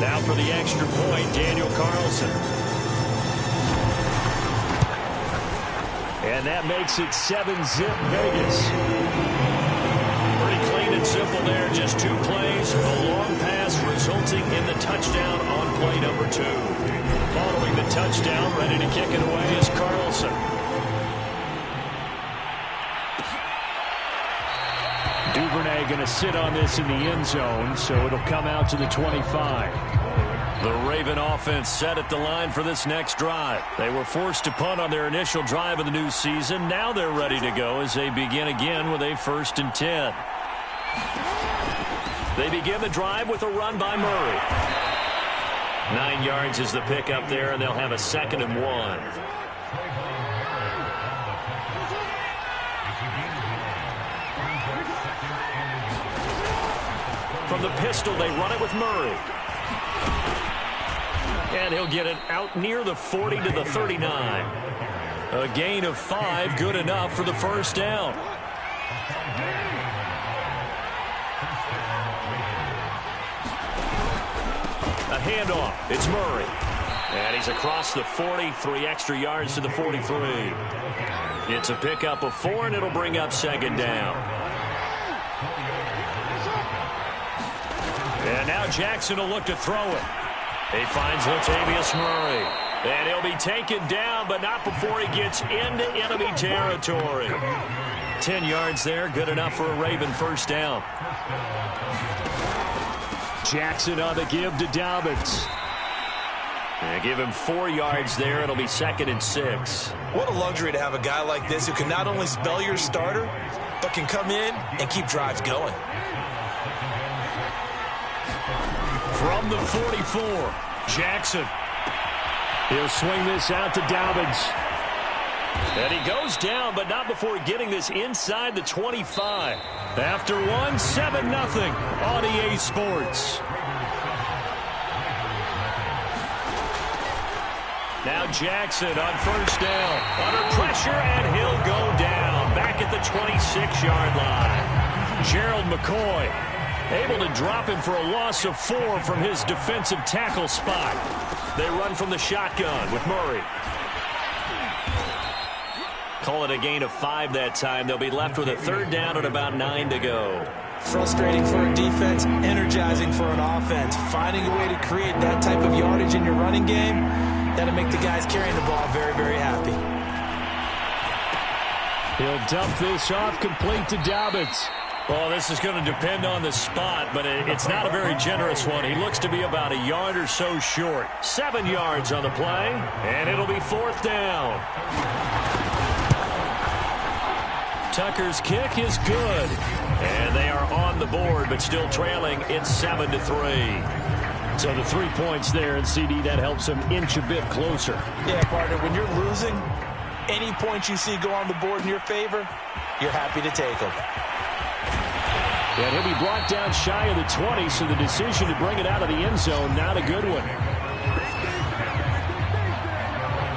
Now for the extra point, Daniel Carlson. And that makes it 7-zip Vegas. Pretty clean and simple there. Just 2 plays. A long pass resulting in the touchdown on play number 2. Following the touchdown, ready to kick it away is Carlson. Duvernay going to sit on this in the end zone, so it'll come out to the 25. The Raven offense set at the line for this next drive. They were forced to punt on their initial drive of the new season. Now they're ready to go as they begin again with a 1st and 10. They begin the drive with a run by Murray. 9 yards is the pickup there, and they'll have a 2nd and 1. From the pistol, they run it with Murray. And he'll get it out near the 40 to the 39. A gain of 5, good enough for the 1st down. A handoff. It's Murray. And he's across the 40, 3 extra yards to the 43. It's a pickup of 4, and it'll bring up 2nd down. And now Jackson will look to throw it. He finds Latavius Murray. And he'll be taken down, but not before he gets into enemy territory. 10 yards there, good enough for a Raven 1st down. Jackson on the give to Dobbins. And give him 4 yards there. It'll be 2nd and 6. What a luxury to have a guy like this who can not only spell your starter, but can come in and keep drives going. From the 44, Jackson. He'll swing this out to Dobbins. And he goes down, but not before getting this inside the 25. After 1, 7-0 on EA Sports. Now Jackson on 1st down. Under pressure, and he'll go down. Back at the 26-yard line. Gerald McCoy able to drop him for a loss of 4 from his defensive tackle spot. They run from the shotgun with Murray. Call it a gain of 5 that time. They'll be left with a 3rd down and about 9 to go. Frustrating for a defense, energizing for an offense. Finding a way to create that type of yardage in your running game, that'll make the guys carrying the ball very, very happy. He'll dump this off complete to Dobbins. Well, this is going to depend on the spot, but it's not a very generous one. He looks to be about a yard or so short. 7 yards on the play, and it'll be 4th down. Tucker's kick is good. And they are on the board, but still trailing. It's 7-3. So the 3 points there, and CD, that helps them inch a bit closer. Yeah, partner, when you're losing, any points you see go on the board in your favor, you're happy to take them. And he'll be brought down shy of the 20, so the decision to bring it out of the end zone, not a good one.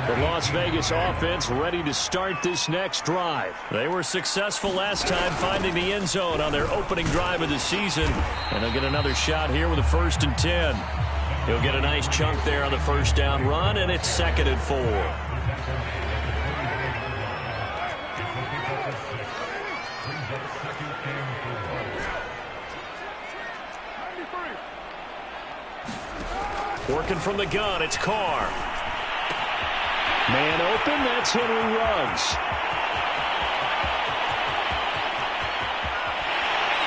The Las Vegas offense ready to start this next drive. They were successful last time finding the end zone on their opening drive of the season. And they'll get another shot here with a 1st and 10. He'll get a nice chunk there on the 1st down run, and it's 2nd and 4. Working from the gun, it's Carr. Man open, that's Henry Ruggs.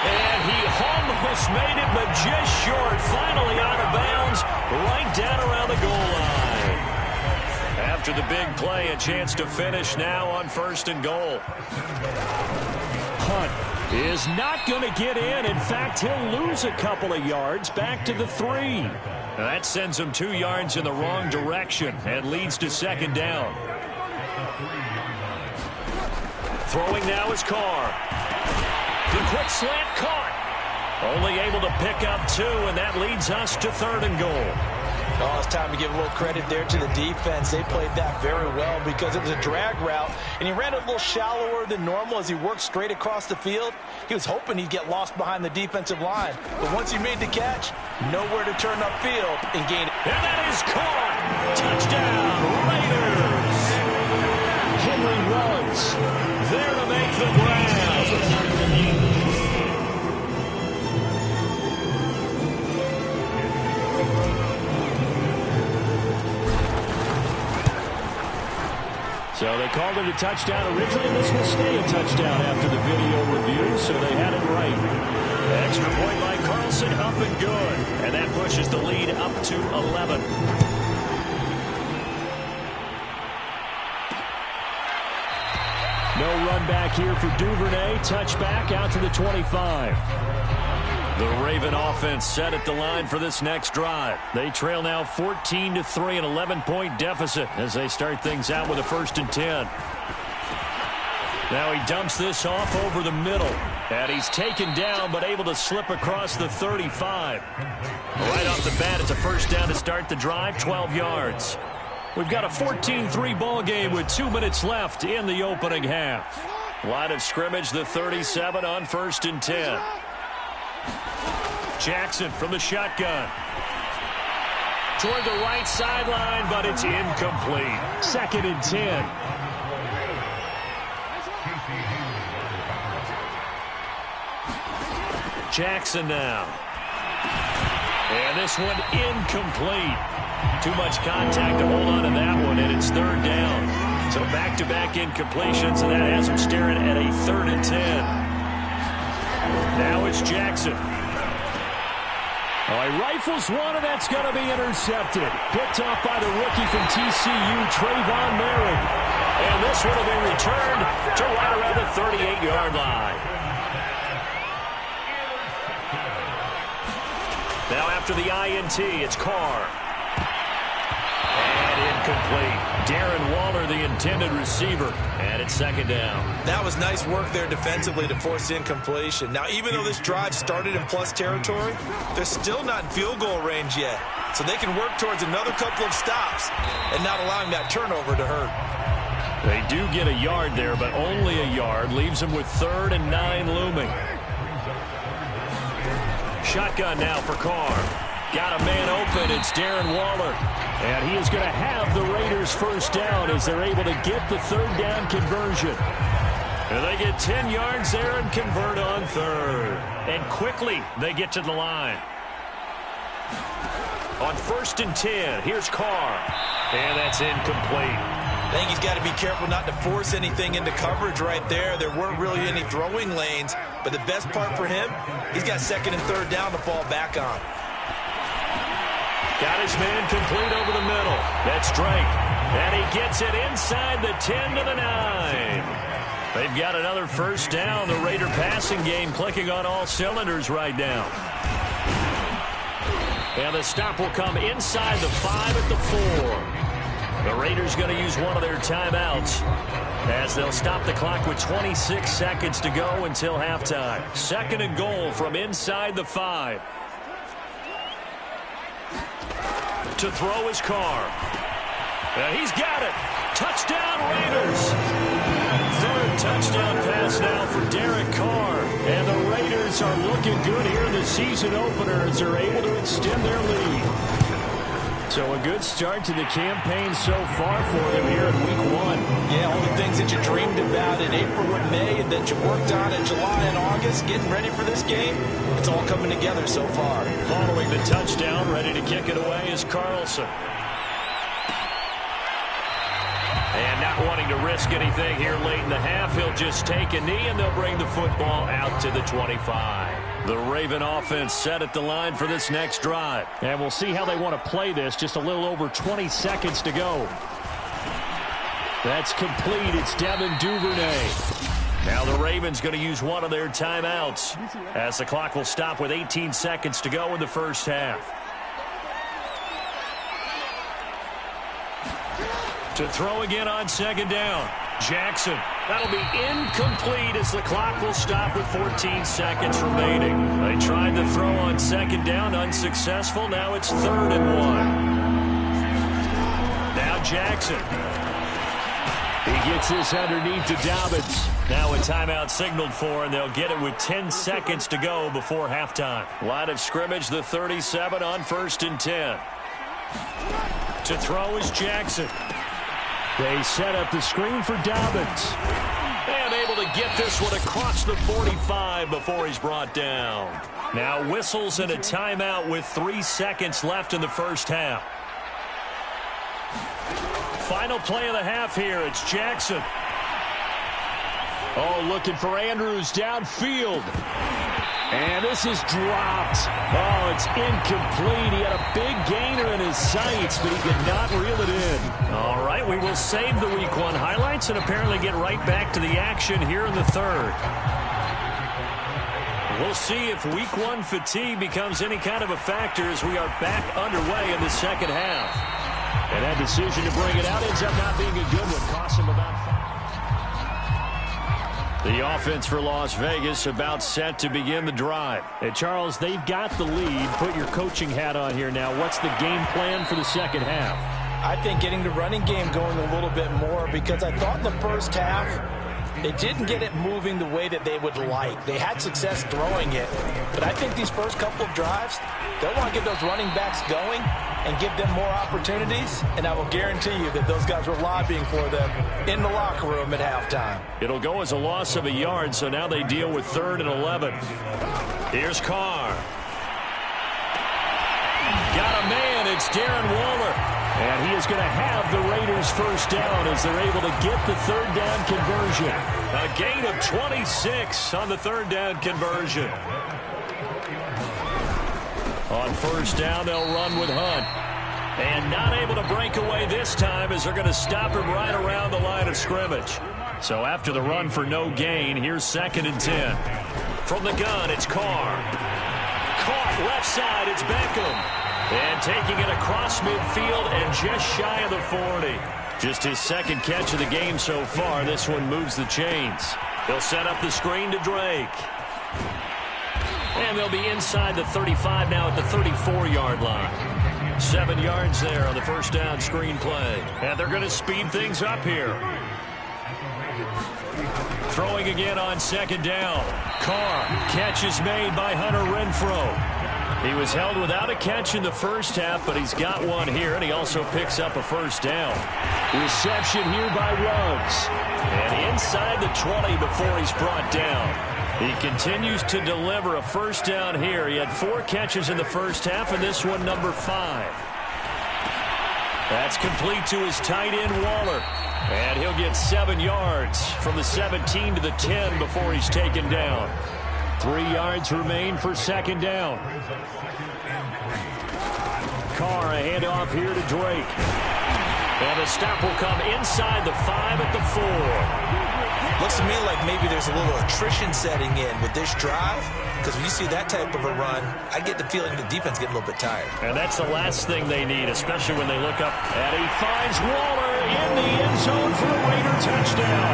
And he almost made it, but just short. Finally out of bounds, right down around the goal line. After the big play, a chance to finish now on 1st and goal. Hunt is not going to get in. In fact, he'll lose a couple of yards back to the 3. That sends him 2 yards in the wrong direction and leads to 2nd down. Throwing now is Carr. The quick slant caught. Only able to pick up 2, and that leads us to 3rd and goal. Oh, it's time to give a little credit there to the defense. They played that very well because it was a drag route, and he ran a little shallower than normal as he worked straight across the field. He was hoping he'd get lost behind the defensive line, but once he made the catch, nowhere to turn upfield and gain it. And that is caught. Touchdown, Raiders. Henry runs. There to make the grab. So they called it a touchdown originally. This will stay a touchdown after the video review, so they had it right. Extra point by Carlson, up and good. And that pushes the lead up to 11. No run back here for Duvernay. Touchback out to the 25. The Raven offense set at the line for this next drive. They trail now 14-3, an 11-point deficit as they start things out with a 1st and 10. Now he dumps this off over the middle. And he's taken down but able to slip across the 35. Right off the bat, it's a 1st down to start the drive, 12 yards. We've got a 14-3 ball game with 2 minutes left in the opening half. Line of scrimmage, the 37 on 1st and 10. Jackson from the shotgun. Toward the right sideline, but it's incomplete. 2nd and 10. Jackson now. And this one incomplete. Too much contact to hold on to that one, and it's 3rd down. So back-to-back incompletions, and that has them staring at a 3rd and 10. Now it's Jackson. He rifles one, and that's going to be intercepted. Picked off by the rookie from TCU, Trayvon Merrick. And this one will be returned to right around the 38-yard line. Now after the INT, it's Carr. And incomplete. Darren Waller, the intended receiver. And it's 2nd down. That was nice work there defensively to force incompletion. Now, even though this drive started in plus territory, they're still not in field goal range yet. So they can work towards another couple of stops and not allowing that turnover to hurt. They do get a yard there, but only a yard. Leaves them with 3rd and 9 looming. Shotgun now for Carr. Got a man open. It's Darren Waller. And he is going to have the Raiders 1st down as they're able to get the 3rd down conversion. And they get 10 yards there and convert on 3rd. And quickly they get to the line. On 1st and 10, here's Carr. And that's incomplete. I think he's got to be careful not to force anything into coverage right there. There weren't really any throwing lanes. But the best part for him, he's got 2nd and 3rd down to fall back on. Got his man complete over the middle. That's Drake. And he gets it inside the 10 to the 9. They've got another 1st down. The Raider passing game clicking on all cylinders right now. And the stop will come inside the 5 at the 4. The Raiders going to use one of their timeouts as they'll stop the clock with 26 seconds to go until halftime. 2nd and goal from inside the 5. To throw his Carr. And he's got it. Touchdown, Raiders. 3rd touchdown pass now for Derek Carr. And the Raiders are looking good here in the season opener as they're able to extend their lead. So a good start to the campaign so far for them here in Week 1. Yeah, all the things that you dreamed about in April and May and that you worked on in July and August, getting ready for this game, it's all coming together so far. Following the touchdown, ready to kick it away is Carlson. And not wanting to risk anything here late in the half, he'll just take a knee and they'll bring the football out to the 25. The Raven offense set at the line for this next drive. And we'll see how they want to play this. Just a little over 20 seconds to go. That's complete. It's Devin Duvernay. Now the Ravens going to use one of their timeouts as the clock will stop with 18 seconds to go in the 1st half. To throw again on 2nd down. Jackson. That'll be incomplete as the clock will stop with 14 seconds remaining. They tried to throw on second down, unsuccessful. Now it's 3rd and 1. Now Jackson. He gets this underneath to Dobbins. Now a timeout signaled for, and they'll get it with 10 seconds to go before halftime. Line of scrimmage, the 37 on 1st and 10. To throw is Jackson. They set up the screen for Dobbins. And able to get this one across the 45 before he's brought down. Now whistles and a timeout with 3 seconds left in the first half. Final play of the half here. It's Jackson. Oh, looking for Andrews downfield. And this is dropped. Oh, it's incomplete. He had a big gainer in his sights, but he could not reel it in. All right, we will save the Week 1 highlights and apparently get right back to the action here in the 3rd. We'll see if Week 1 fatigue becomes any kind of a factor as we are back underway in the second half. And that decision to bring it out ends up not being a good one. Costs him about 5. The offense for Las Vegas about set to begin the drive. And Charles, they've got the lead. Put your coaching hat on here now. What's the game plan for the second half? I think getting the running game going a little bit more, because I thought in the first half they didn't get it moving the way that they would like. They had success throwing it, but I think these first couple of drives, they'll want to get those running backs going and give them more opportunities, and I will guarantee you that those guys were lobbying for them in the locker room at halftime. It'll go as a loss of a yard, so now they deal with 3rd and 11. Here's Carr. Got a man. It's Darren Waller. And he is going to have the Raiders first down as they're able to get the 3rd down conversion. A gain of 26 on the 3rd down conversion. On first down, they'll run with Hunt. And not able to break away this time as they're going to stop him right around the line of scrimmage. So after the run for no gain, here's 2nd and 10. From the gun, it's Carr. Caught left side, it's Beckham. And taking it across midfield and just shy of the 40. Just his 2nd catch of the game so far. This one moves the chains. They'll set up the screen to Drake. And they'll be inside the 35 now at the 34-yard line. 7 yards there on the first down screen play. And they're going to speed things up here. Throwing again on 2nd down. Carr. Catch is made by Hunter Renfrow. He was held without a catch in the first half, but he's got one here, and he also picks up a first down. Reception here by Ruggs. And inside the 20 before he's brought down. He continues to deliver a first down here. He had 4 catches in the first half, and this one number 5. That's complete to his tight end, Waller. And he'll get 7 yards from the 17 to the 10 before he's taken down. 3 yards remain for 2nd down. Carr, a handoff here to Drake. And a stop will come inside the 5 at the 4. Looks to me like maybe there's a little attrition setting in with this drive, because when you see that type of a run, I get the feeling the defense getting a little bit tired. And that's the last thing they need, especially when they look up. And he finds Waller in the end zone for a Raider touchdown.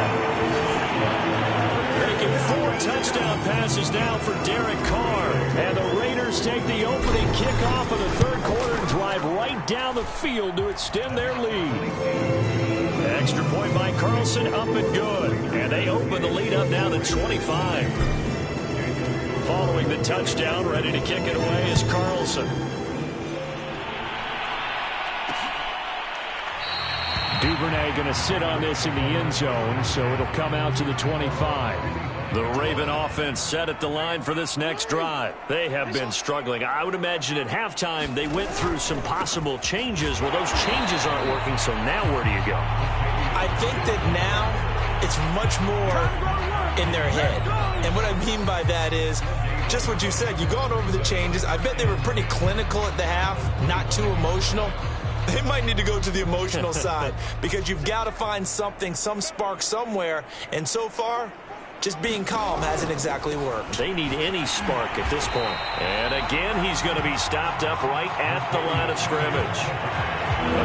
Making 4 touchdown passes now for Derek Carr. And the Raiders take the opening kickoff of the 3rd quarter and drive right down the field to extend their lead. Extra point by Carlson, up and good. And they open the lead up now to 25. Following the touchdown, ready to kick it away is Carlson. Duvernay going to sit on this in the end zone, so it'll come out to the 25. The Raven offense set at the line for this next drive. They have been struggling. I would imagine at halftime they went through some possible changes. Well, those changes aren't working, so now where do you go? I think that now it's much more in their head. And what I mean by that is just what you said. You've gone over the changes. I bet they were pretty clinical at the half, not too emotional. They might need to go to the emotional side because you've got to find something, some spark somewhere. And so far, just being calm hasn't exactly worked. They need any spark at this point. And again, he's going to be stopped up right at the line of scrimmage.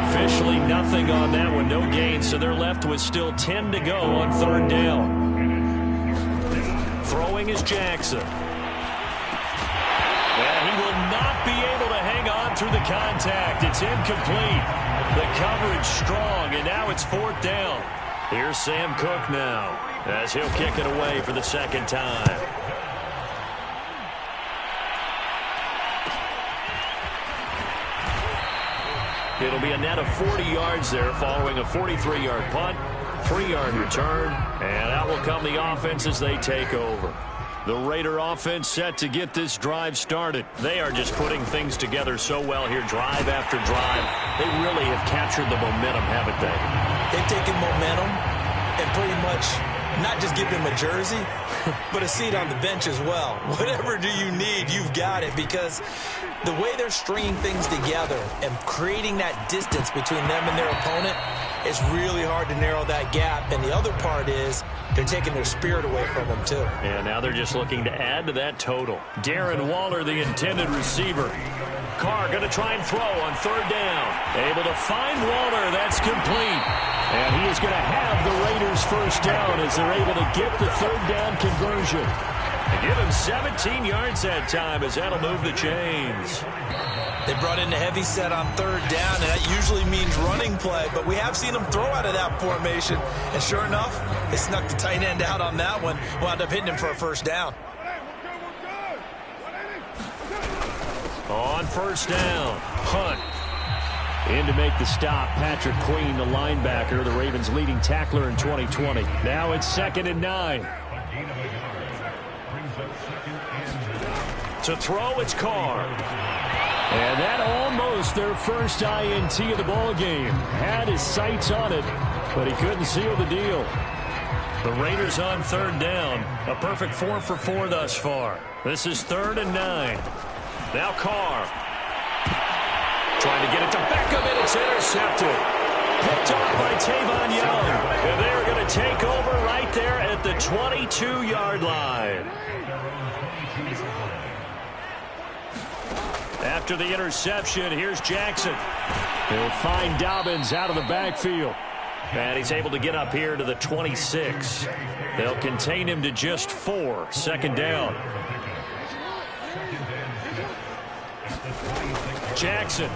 Officially nothing on that one, no gain, so they're left with still 10 to go on third down. Throwing is Jackson. And he will not be able to hang on through the contact. It's incomplete. The coverage strong, and now it's fourth down. Here's Sam Cook now, as he'll kick it away for the second time. It'll be a net of 40 yards there following a 43-yard punt, 3-yard return, and out will come the offense as they take over. The Raider offense set to get this drive started. They are just putting things together so well here, drive after drive. They really have captured the momentum, haven't they? They've taken momentum and pretty much not just give them a jersey, but a seat on the bench as well. Whatever do you need, you've got it, because the way they're stringing things together and creating that distance between them and their opponent, it's really hard to narrow that gap. And the other part is they're taking their spirit away from them, too. And now they're just looking to add to that total. Darren Waller, the intended receiver. Carr going to try and throw on third down. Able to find Waller. That's complete. And he is going to have the Raiders first down as they're able to get the third down conversion. And give him 17 yards that time as that'll move the chains. They brought in a heavy set on third down, and that usually means running play, but we have seen them throw out of that formation. And sure enough, they snuck the tight end out on that one, wound up hitting him for a first down. On first down, Hunt. In to make the stop, Patrick Queen, the linebacker, the Ravens' leading tackler in 2020. Now it's 2nd and 9. To throw, it's Carr. And that almost their first INT of the ball game. Had his sights on it, but he couldn't seal the deal. The Raiders on third down. A perfect 4 for 4 thus far. This is 3rd and 9. Now Carr. Trying to get it to Beckham, and it's intercepted. Picked off by Tavon Young. And they're going to take over right there at the 22-yard line. After the interception, here's Jackson. He'll find Dobbins out of the backfield. And he's able to get up here to the 26. They'll contain him to just 4. 2nd down. Jackson.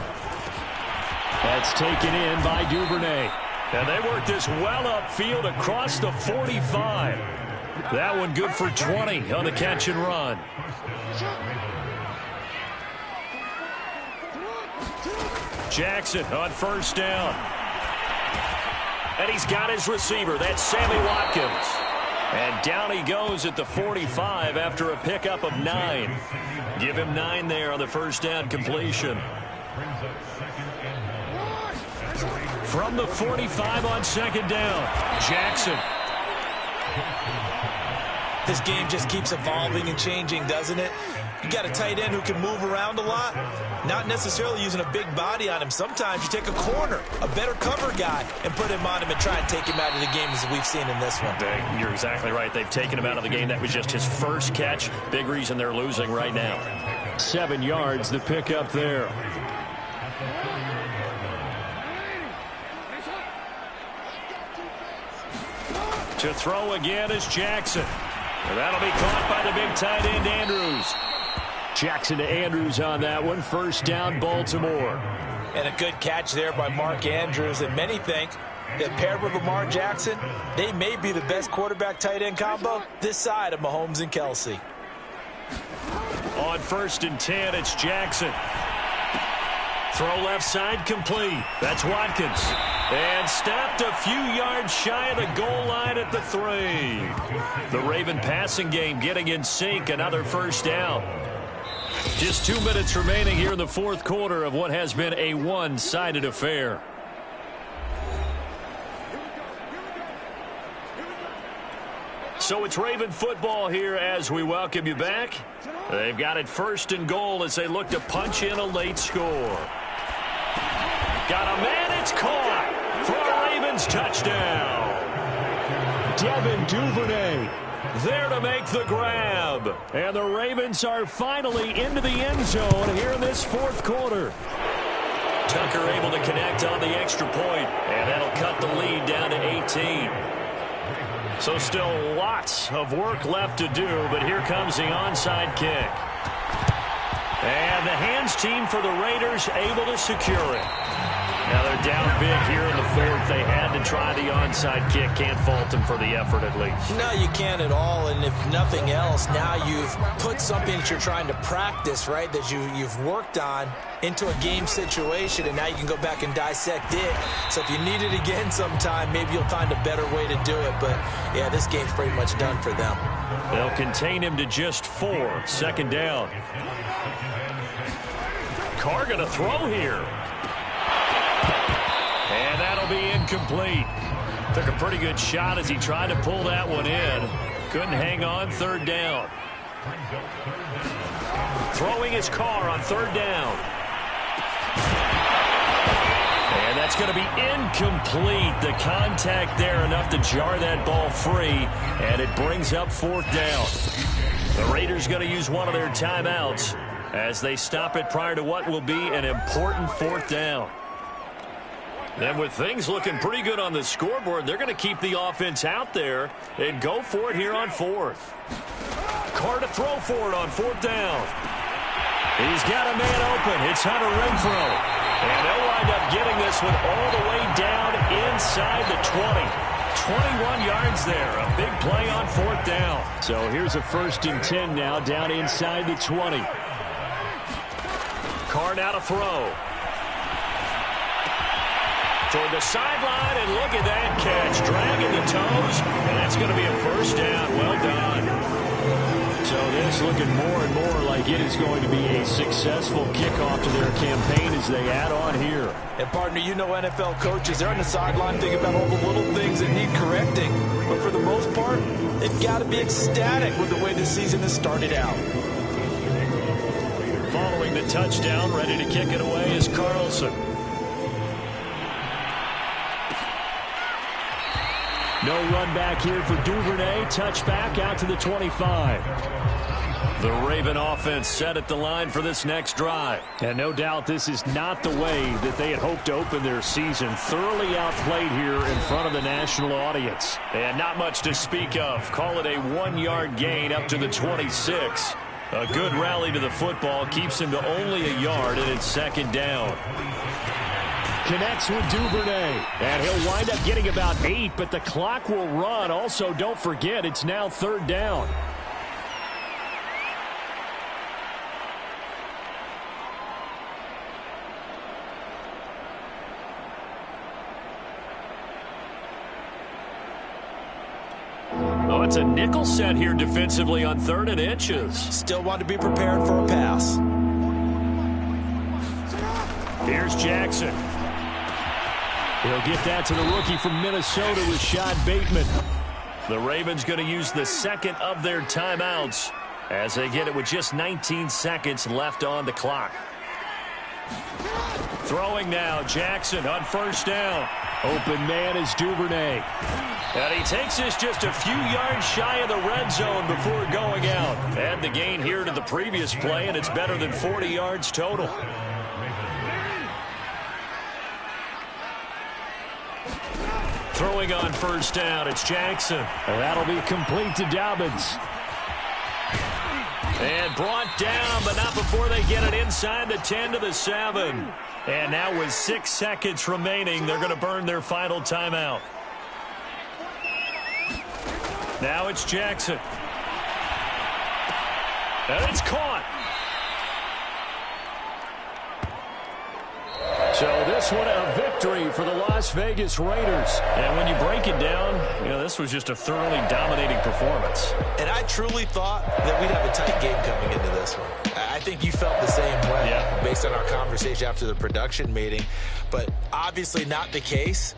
That's taken in by Duvernay. And they work this well upfield across the 45. That one good for 20 on the catch and run. Jackson on first down. And he's got his receiver. That's Sammy Watkins. And down he goes at the 45 after a pickup of 9. Give him 9 there on the first down completion. From the 45 on 2nd down, Jackson. This game just keeps evolving and changing, doesn't it? You got a tight end who can move around a lot, not necessarily using a big body on him. Sometimes you take a corner, a better cover guy, and put him on him and try and take him out of the game as we've seen in this one. You're exactly right. They've taken him out of the game. That was just his first catch. Big reason they're losing right now. 7 yards, the pickup there. To throw again is Jackson. And that'll be caught by the big tight end, Andrews. Jackson to Andrews on that one. First down, Baltimore. And a good catch there by Mark Andrews. And many think that paired with Lamar Jackson, they may be the best quarterback-tight end combo this side of Mahomes and Kelsey. On 1st and 10, it's Jackson. Throw left side complete. That's Watkins. And stopped a few yards shy of the goal line at the 3. The Raven passing game getting in sync. Another first down. Just 2 minutes remaining here in the 4th quarter of what has been a one-sided affair. So it's Raven football here as we welcome you back. They've got it 1st and goal as they look to punch in a late score. Got a man, it's caught for a Ravens touchdown. Devin Duvernay there to make the grab. And the Ravens are finally into the end zone here in this 4th quarter. Tucker able to connect on the extra point, and that'll cut the lead down to 18. So still lots of work left to do, but here comes the onside kick. And the hands team for the Raiders able to secure it. Now they're down big here in the fourth. They had to try the onside kick. Can't fault them for the effort at least. No, you can't at all. And if nothing else, now you've put something that you're trying to practice, right, that you've worked on into a game situation, and now you can go back and dissect it. So if you need it again sometime, maybe you'll find a better way to do it. But, yeah, this game's pretty much done for them. They'll contain him to just 4. Second down. Carr going to throw here. And that'll be incomplete. Took a pretty good shot as he tried to pull that one in. Couldn't hang on. Third down. Throwing his Carr on third down. And that's going to be incomplete. The contact there enough to jar that ball free. And it brings up fourth down. The Raiders going to use one of their timeouts as they stop it prior to what will be an important fourth down. And with things looking pretty good on the scoreboard, they're going to keep the offense out there and go for it here on fourth. Carr to throw for it on fourth down. He's got a man open. It's Hunter Renfrow. And they'll wind up getting this one all the way down inside the 20. 21 yards there. A big play on fourth down. So here's a 1st and 10 now down inside the 20. Carr now to throw. Toward the sideline, and look at that catch. Dragging the toes, and that's going to be a first down. Well done. So this looking more and more like it is going to be a successful kickoff to their campaign as they add on here. And, partner, you know NFL coaches, they're on the sideline thinking about all the little things that need correcting. But for the most part, they've got to be ecstatic with the way this season has started out. Following the touchdown, ready to kick it away is Carlson. No run back here for Duvernay. Touchback out to the 25. The Raven offense set at the line for this next drive. And no doubt this is not the way that they had hoped to open their season. Thoroughly outplayed here in front of the national audience. And not much to speak of. Call it a 1-yard gain up to the 26. A good rally to the football keeps him to only a yard, and it's second down. Connects with Duvernay, and he'll wind up getting about 8, but the clock will run. Also, don't forget, it's now third down. Oh, it's a nickel set here defensively on 3rd and inches. Still want to be prepared for a pass. Here's Jackson. He'll get that to the rookie from Minnesota with Rashad Bateman. The Ravens going to use the second of their timeouts as they get it with just 19 seconds left on the clock. Throwing now, Jackson on first down. Open man is Duvernay. And he takes this just a few yards shy of the red zone before going out. Add the gain here to the previous play, and it's better than 40 yards total. Throwing on first down, it's Jackson. And that'll be complete to Dobbins. And brought down, but not before they get it inside the 10 to the 7. And now with 6 seconds remaining, they're going to burn their final timeout. Now it's Jackson. And it's caught. So this one a victory for the Las Vegas Raiders. And when you break it down, you know, this was just a thoroughly dominating performance. And I truly thought that we'd have a tight game coming into this one. I think you felt the same way based on our conversation after the production meeting. But obviously not the case.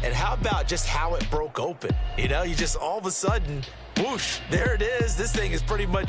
And how about just how it broke open? You know, you just all of a sudden, whoosh, there it is. This thing is pretty much